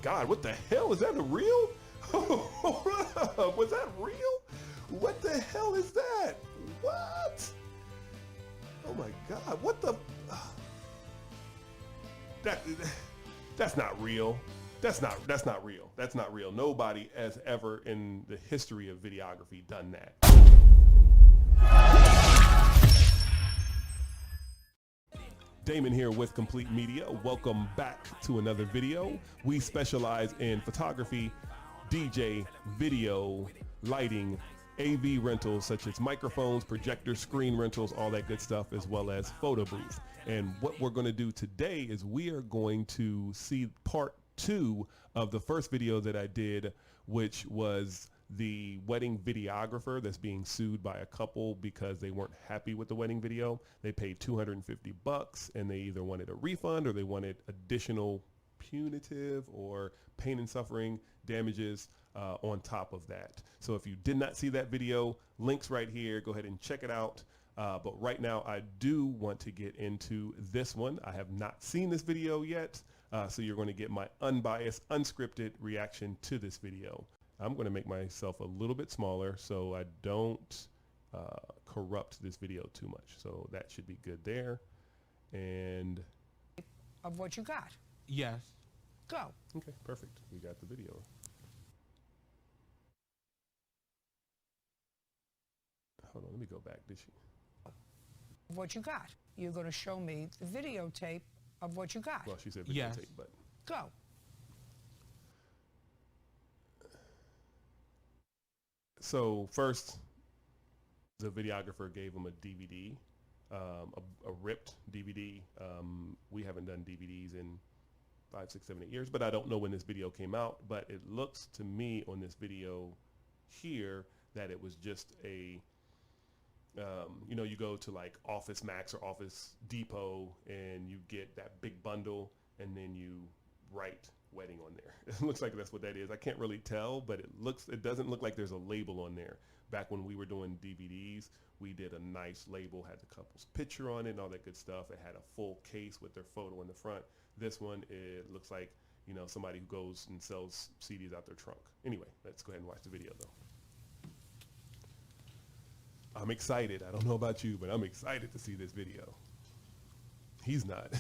God, what the hell? Is that a real? Was that real? What the hell is that? What? Oh my God, what the? That's not real. That's not real. That's not real. Nobody has ever in the history of videography done that. Damon here with Complete Media. Welcome back to another video. We specialize in photography, DJ, video, lighting, AV rentals such as microphones, projectors, screen rentals, all that good stuff, as well as photo booths. And what we're going to do today is we are going to see part 2 of the first video that I did, which was the wedding videographer that's being sued by a couple because they weren't happy with the wedding video. They paid $250 and they either wanted a refund or they wanted additional punitive or pain and suffering damages on top of that. So if you did not see that video, links right here, go ahead and check it out. But right now I do want to get into this one. I have not seen this video yet. So you're going to get my unbiased, unscripted reaction to this video. I'm going to make myself a little bit smaller so I don't corrupt this video too much. So that should be good there. And of what you got. Yes. Go. Okay, perfect. We got the video. Hold on, let me go back. Did she? Of what you got. You're going to show me the videotape of what you got. Well, she said videotape, Yes. but Go. so first, the videographer gave him a DVD, a ripped DVD. We haven't done DVDs in 5, 6, 7, 8 years, but I don't know when this video came out. But it looks to me on this video here that it was just a, you know, you go to like Office Max or Office Depot and you get that big bundle and then you write wedding on there. It looks like that's what that is. I can't really tell, but it doesn't look like there's a label on there. Back when we were doing DVDs, we did a nice label, had the couple's picture on it and all that good stuff. It had a full case with their photo in the front. This one, it looks like, you know, somebody who goes and sells CDs out their trunk. Anyway, let's go ahead and watch the video though. I'm excited. I don't know about you, but I'm excited to see this video. He's not.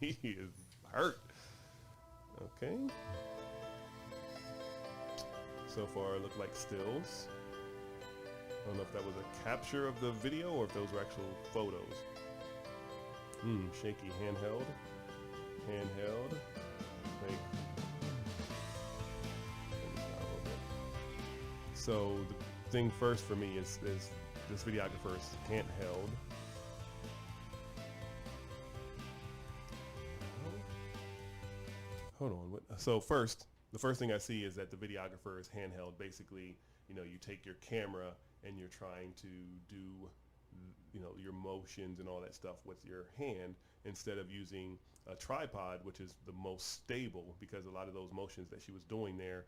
He is hurt. Okay. So far, it looked like stills. I don't know if that was a capture of the video or if those were actual photos. Shaky. Handheld. Handheld. Like. So the thing first for me is this videographer's handheld. Hold on. So first, the first thing I see is that the videographer is handheld. Basically, you know, you take your camera and you're trying to do, you know, your motions and all that stuff with your hand instead of using a tripod, which is the most stable because a lot of those motions that she was doing there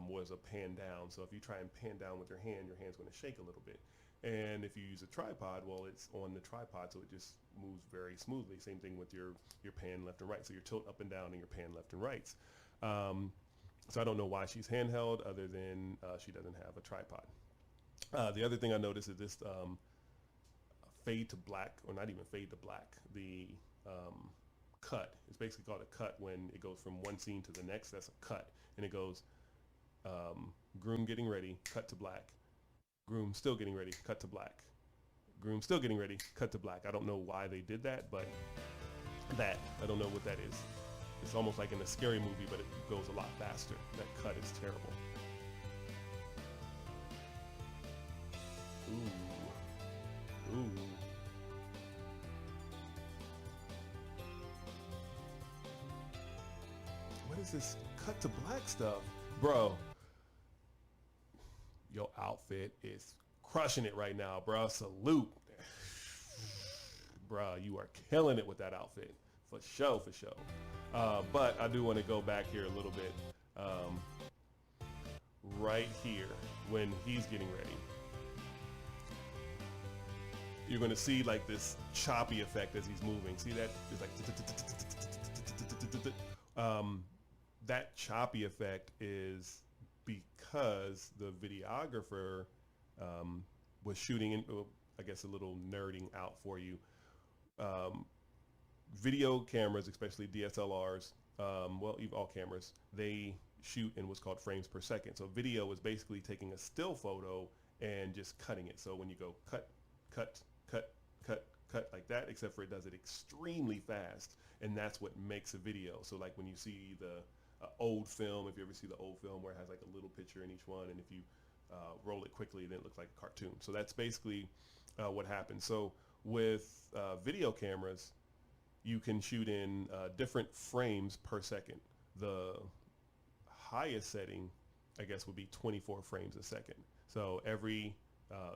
was a pan down. So if you try and pan down with your hand's going to shake a little bit. And if you use a tripod, well, it's on the tripod, so it just moves very smoothly. Same thing with your pan left and right. So you're tilt up and down and your pan left and right. So I don't know why she's handheld other than she doesn't have a tripod. The other thing I noticed is this fade to black, or not even fade to black, the cut. It's basically called a cut when it goes from one scene to the next. That's a cut. And it goes groom getting ready, cut to black. Groom still getting ready, cut to black. Groom still getting ready, cut to black. I don't know why they did that, but I don't know what that is. It's almost like in a scary movie, but it goes a lot faster. That cut is terrible. Ooh. Ooh. What is this cut to black stuff? Bro, your outfit is crushing it right now, bro. Salute. Bro, you are killing it with that outfit. For sure, for sure. But I do want to go back here a little bit. Right here, when he's getting ready. You're going to see like this choppy effect as he's moving. See that? It's like that choppy effect is because the videographer was shooting in, I guess a little nerding out for you. Video cameras, especially DSLRs, well, even all cameras, they shoot in what's called frames per second. So video is basically taking a still photo and just cutting it. So when you go cut, cut, cut, cut, cut like that, except for it does it extremely fast, and that's what makes a video. So like when you see the old film, if you ever see the old film where it has like a little picture in each one, and if you roll it quickly, then it looks like a cartoon. So that's basically what happens. So with video cameras, you can shoot in different frames per second. The highest setting, I guess, would be 24 frames a second. So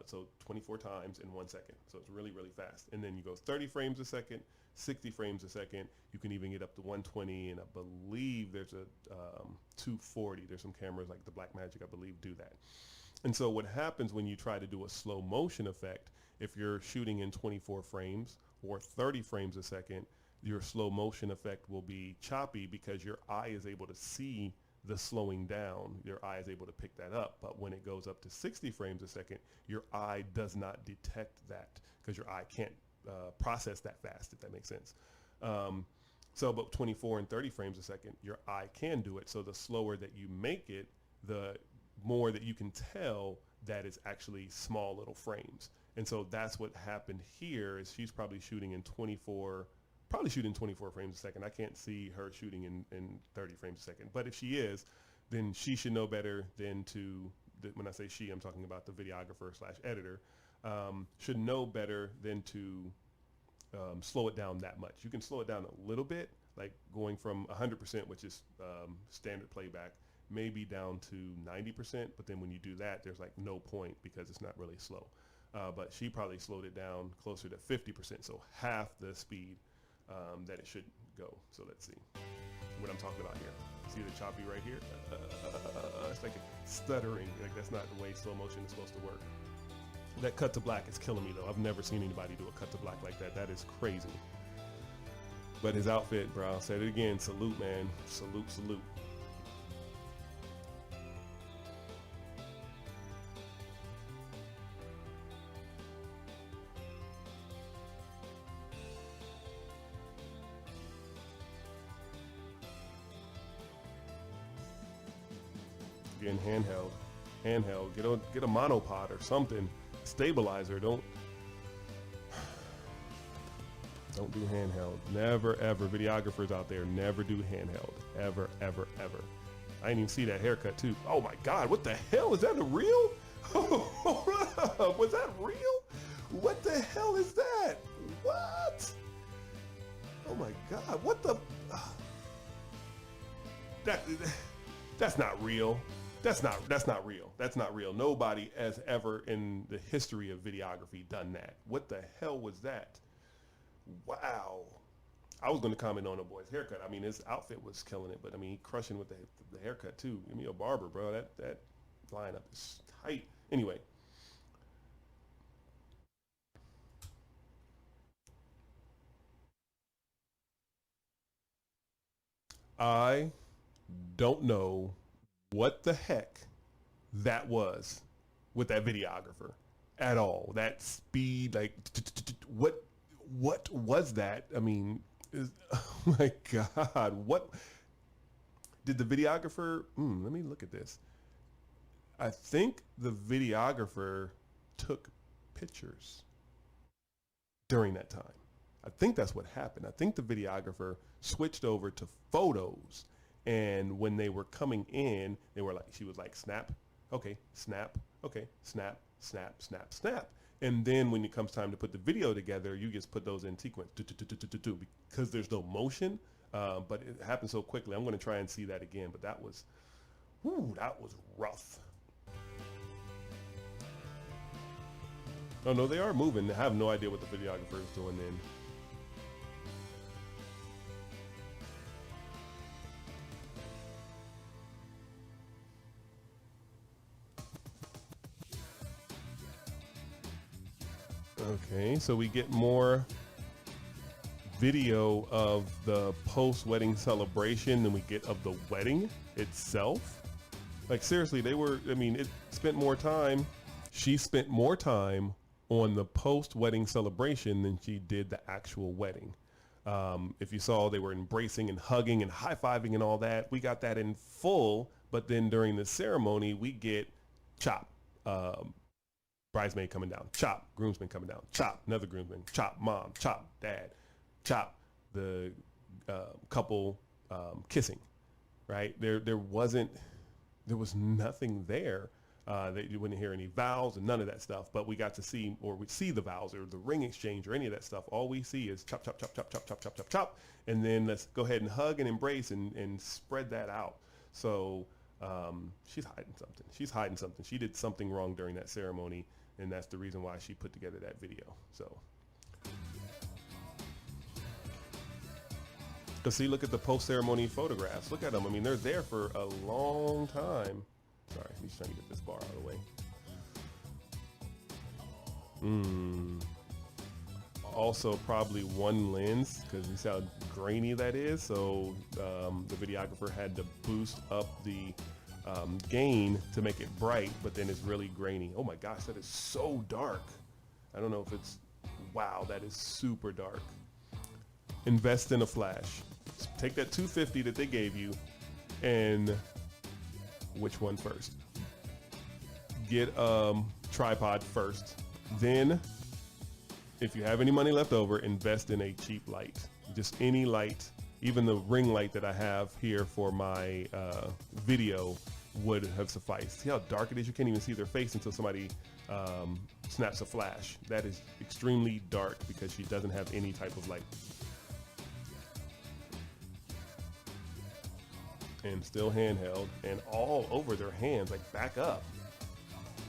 so 24 times in 1 second. So it's really, really fast. And then you go 30 frames a second, 60 frames a second. You can even get up to 120, and I believe there's a 240. There's some cameras like the Blackmagic, I believe, do that. And so what happens when you try to do a slow motion effect, if you're shooting in 24 frames or 30 frames a second, your slow motion effect will be choppy because your eye is able to see the slowing down. Your eye is able to pick that up. But when it goes up to 60 frames a second, your eye does not detect that because your eye can't process that fast, if that makes sense. So about 24 and 30 frames a second, your eye can do it. So the slower that you make it, the more that you can tell that it's actually small little frames. And so that's what happened here. Is she's probably shooting in 24 frames a second. I can't see her shooting in 30 frames a second. But if she is, then she should know better than to, when I say she, I'm talking about the videographer slash editor, should know better than to slow it down that much. You can slow it down a little bit, like going from 100%, which is standard playback, maybe down to 90%. But then when you do that, there's like no point because it's not really slow. But she probably slowed it down closer to 50%, so half the speed that it should go. So let's see what I'm talking about here. See the choppy right here? It's like stuttering. Like that's not the way slow motion is supposed to work. That cut to black is killing me though. I've never seen anybody do a cut to black like that. That is crazy. But his outfit, bro, I'll say it again. Salute, man. Salute, salute. Again, handheld. Get a monopod or something. Stabilizer. Don't do handheld. Never ever. Videographers out there, never do handheld. Ever, ever, ever. I didn't even see that haircut too. Oh my God, what the hell? Is that a real? Was that real? What the hell is that? What? Oh my God, what the? That's not real. That's not real. That's not real. Nobody has ever in the history of videography done that. What the hell was that? Wow. I was going to comment on the boy's haircut. I mean, his outfit was killing it, but I mean, he crushing with the haircut too. Give me a barber, bro. That lineup is tight. Anyway. I don't know what the heck that was with that videographer at all. That speed, like, what was that? I mean, oh my God, what did the videographer, let me look at this. I think the videographer took pictures during that time. I think that's what happened. I think the videographer switched over to photos, and when they were coming in, they were like, she was like, snap, okay, snap, okay, snap, snap, snap, snap. And then when it comes time to put the video together, you just put those in sequence because there's no motion, but it happened so quickly. I'm going to try and see that again, but that was rough. Oh no, they are moving. I have no idea what the videographer is doing then. Okay, so we get more video of the post-wedding celebration than we get of the wedding itself. Like seriously, it spent more time. She spent more time on the post-wedding celebration than she did the actual wedding. If you saw, they were embracing and hugging and high-fiving and all that. We got that in full, but then during the ceremony, we get chop. Bridesmaid coming down, chop. Groomsman coming down, chop. Another groomsman, chop. Mom, chop. Dad, chop. The couple kissing, right? There was nothing there. That you wouldn't hear any vows and none of that stuff, but we got to see, or we see the vows or the ring exchange or any of that stuff. All we see is chop, chop, chop, chop, chop, chop, chop, chop, chop. And then let's go ahead and hug and embrace and spread that out. So she's hiding something. She's hiding something. She did something wrong during that ceremony, and that's the reason why she put together that video. So, because see, look at the post-ceremony photographs. Look at them. I mean, they're there for a long time. Sorry, he's trying to get this bar out of the way. Also, probably one lens, because you see how grainy that is. So the videographer had to boost up the gain to make it bright, but then it's really grainy. Oh my gosh, that is so dark. I don't know if it's, wow, that is super dark. Invest in a flash. Take that $250 that they gave you, and which one first? Get a tripod first. Then, if you have any money left over, invest in a cheap light. Just any light, even the ring light that I have here for my video would have sufficed. See how dark it is? You can't even see their face until somebody snaps a flash. That is extremely dark because she doesn't have any type of light. And still handheld and all over their hands, like back up.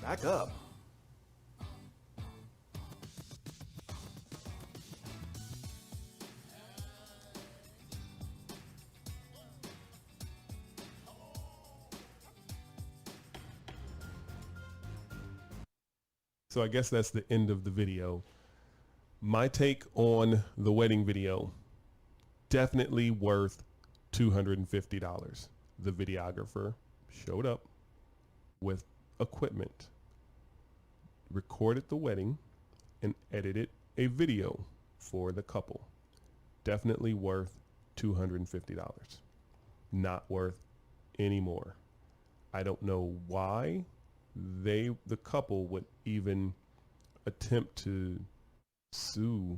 Back up. So I guess that's the end of the video. My take on the wedding video, definitely worth $250. The videographer showed up with equipment, recorded the wedding, and edited a video for the couple. Definitely worth $250. Not worth any more. I don't know why the couple would even attempt to sue.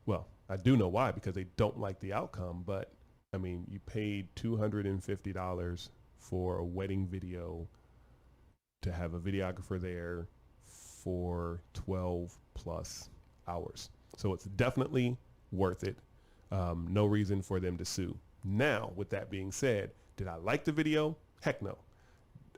Well, I do know why, because they don't like the outcome, but I mean, you paid $250 for a wedding video to have a videographer there for 12 plus hours. So it's definitely worth it. No reason for them to sue. Now, with that being said, did I like the video? Heck no.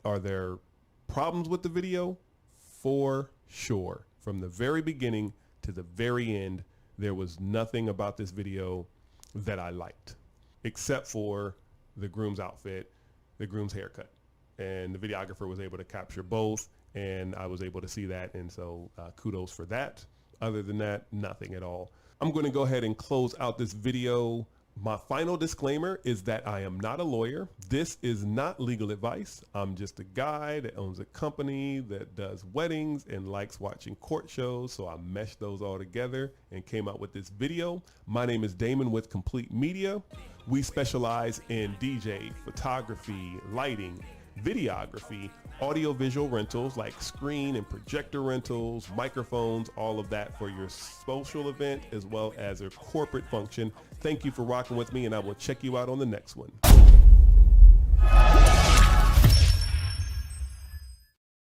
Are there problems with the video? For sure. From the very beginning to the very end, there was nothing about this video that I liked, except for the groom's outfit, the groom's haircut. And the videographer was able to capture both, and I was able to see that, and so kudos for that. Other than that, nothing at all. I'm going to go ahead and close out this video. My final disclaimer is that I am not a lawyer. This is not legal advice. I'm just a guy that owns a company that does weddings and likes watching court shows, so I meshed those all together and came out with this video. My name is Damon with Complete Media. We specialize in DJ, photography, lighting, videography, audio-visual rentals like screen and projector rentals, microphones, all of that for your social event as well as a corporate function. Thank you for rocking with me, and I will check you out on the next one.